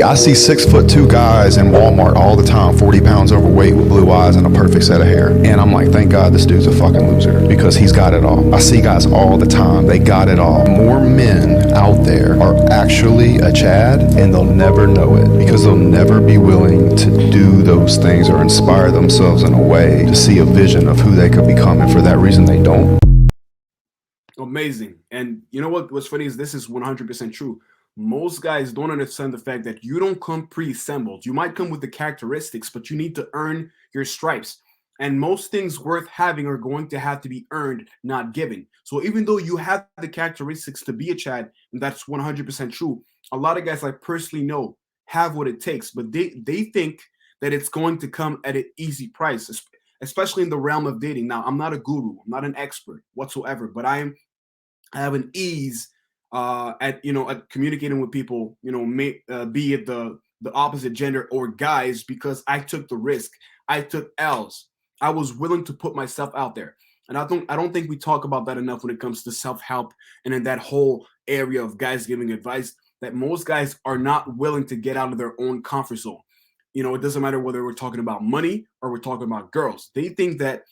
I see 6'2" guys in Walmart all the time, 40 pounds overweight with blue eyes and a perfect set of hair. And I'm like, thank God this dude's a fucking loser because he's got it all. I see guys all the time. They got it all. More men out there are actually a Chad, and they'll never know it because they'll never be willing to do those things or inspire themselves in a way to see a vision of who they could become. And for that reason, they don't. Amazing. And you know what's funny is this is 100% true. Most guys don't understand the fact that you don't come pre-assembled. You might come with the characteristics, but you need to earn your stripes. And most things worth having are going to have to be earned, not given. So even though you have the characteristics to be a Chad, and that's 100% true, a lot of guys I personally know have what it takes, but they think that it's going to come at an easy price, especially in the realm of dating. Now, I'm not a guru, I'm not an expert whatsoever, but I have an ease at communicating with people, be it the opposite gender or guys, because I took the risk. I took L's. I was willing to put myself out there. And I don't think we talk about that enough when it comes to self-help and in that whole area of guys giving advice, that most guys are not willing to get out of their own comfort zone. It doesn't matter whether we're talking about money or we're talking about girls. They think that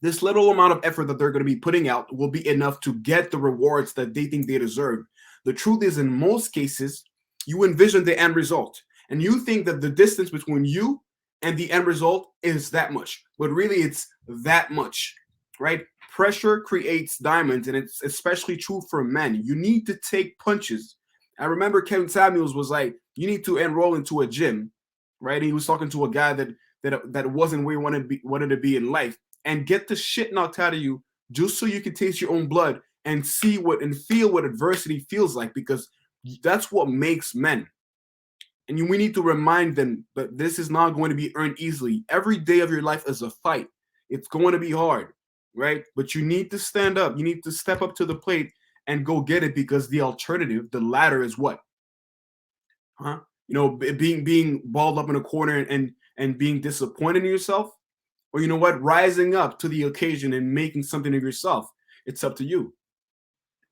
this little amount of effort that they're going to be putting out will be enough to get the rewards that they think they deserve. The truth is, in most cases, you envision the end result and you think that the distance between you and the end result is that much, but really it's that much, right? Pressure creates diamonds, and it's especially true for men. You need to take punches. I remember Kevin Samuels was like, you need to enroll into a gym, right? He was talking to a guy that wasn't where he wanted to be in life, and get the shit knocked out of you just so you can taste your own blood and see and feel what adversity feels like, because that's what makes men. And we need to remind them that this is not going to be earned easily. Every day of your life is a fight. It's going to be hard, right? But you need to stand up. You need to step up to the plate and go get it, because the alternative, the latter, is what? Being balled up in a corner and being disappointed in yourself. Or you know what? Rising up to the occasion and making something of yourself. It's up to you.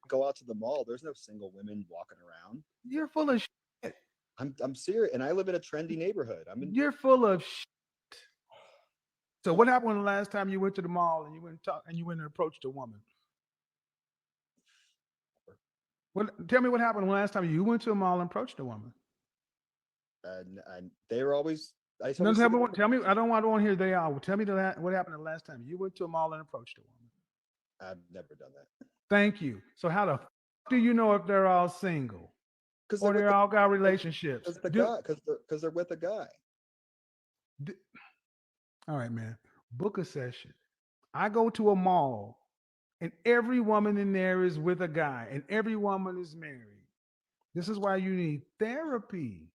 Go out to the mall. There's no single women walking around. You're full of shit. I'm serious, and I live in a trendy neighborhood. You're full of shit. So what happened the last time you went to the mall and you went and approached a woman? Tell me what happened the last time you went to a mall and approached a woman. And they were always. Tell me. I don't want to hear they are. Tell me what happened the last time you went to a mall and approached a woman. I've never done that. Thank you. So how the do you know if they're all single or they're all got relationships? Because they're with a guy. All right, man. Book a session. I go to a mall, and every woman in there is with a guy, and every woman is married. This is why you need therapy.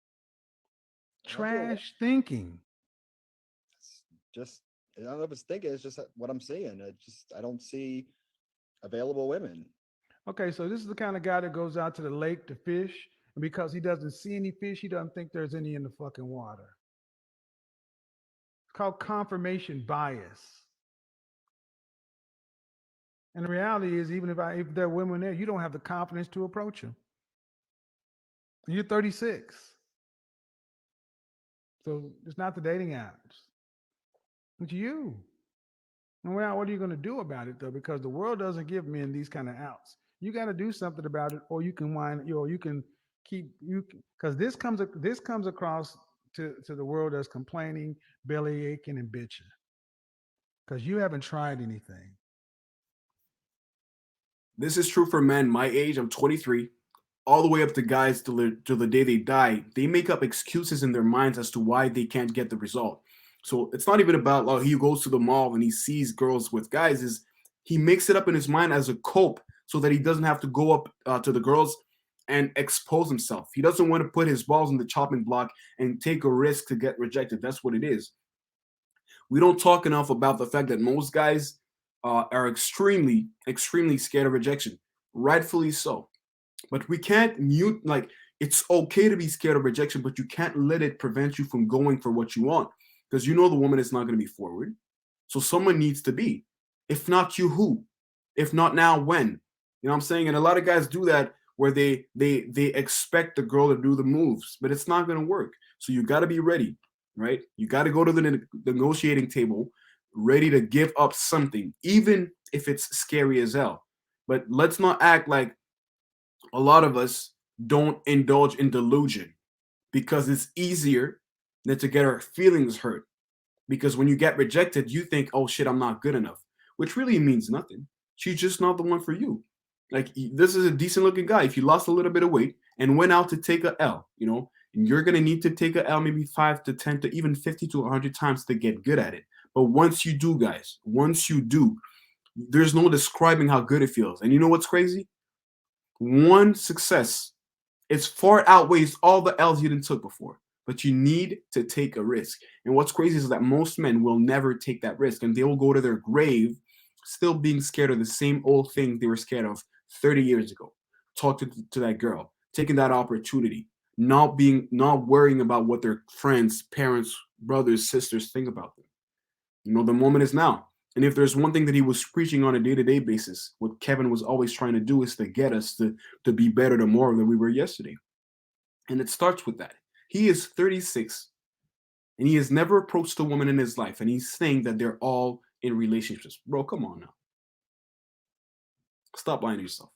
Trash thinking. I don't know if it's thinking. It's just what I'm seeing. I don't see available women. Okay, so this is the kind of guy that goes out to the lake to fish, and because he doesn't see any fish, he doesn't think there's any in the fucking water. It's called confirmation bias. And the reality is, even if there are women there, you don't have the confidence to approach them. You're 36. So it's not the dating apps. It's you. And what are you going to do about it, though? Because the world doesn't give men these kind of outs. You got to do something about it, or you can because this comes across to the world as complaining, belly aching, and bitching. Because you haven't tried anything. This is true for men my age. I'm 23. All the way up to guys till the day they die. They make up excuses in their minds as to why they can't get the result. So it's not even about he goes to the mall and he sees girls with guys. He makes it up in his mind as a cope so that he doesn't have to go up to the girls and expose himself. He doesn't want to put his balls in the chopping block and take a risk to get rejected. That's what it is. We don't talk enough about the fact that most guys are extremely, extremely scared of rejection. Rightfully so. But we can't it's okay to be scared of rejection, but you can't let it prevent you from going for what you want, because the woman is not going to be forward. So someone needs to be. If not you, who? If not now, when? You know what I'm saying? And a lot of guys do that where they expect the girl to do the moves, but it's not going to work. So you got to be ready, right? You got to go to the negotiating table ready to give up something, even if it's scary as hell. But let's not act like a lot of us don't indulge in delusion, because it's easier than to get our feelings hurt. Because when you get rejected, you think, oh shit, I'm not good enough, which really means nothing. She's just not the one for you. Like, this is a decent looking guy. If you lost a little bit of weight and went out to take a L, and you're going to need to take a L maybe 5 to 10 to even 50 to 100 times to get good at it. But once you do, guys, once you do, there's no describing how good it feels. And you know what's crazy? One success, it far outweighs all the L's you didn't took before. But you need to take a risk. And what's crazy is that most men will never take that risk, and they will go to their grave still being scared of the same old things they were scared of 30 years ago. Talk to that girl, taking that opportunity, not worrying about what their friends, parents, brothers, sisters think about them. The moment is now. And if there's one thing that he was preaching on a day-to-day basis, what Kevin was always trying to do is to get us to be better tomorrow than we were yesterday. And it starts with that. He is 36, and he has never approached a woman in his life, and he's saying that they're all in relationships. Bro, come on now. Stop lying to yourself.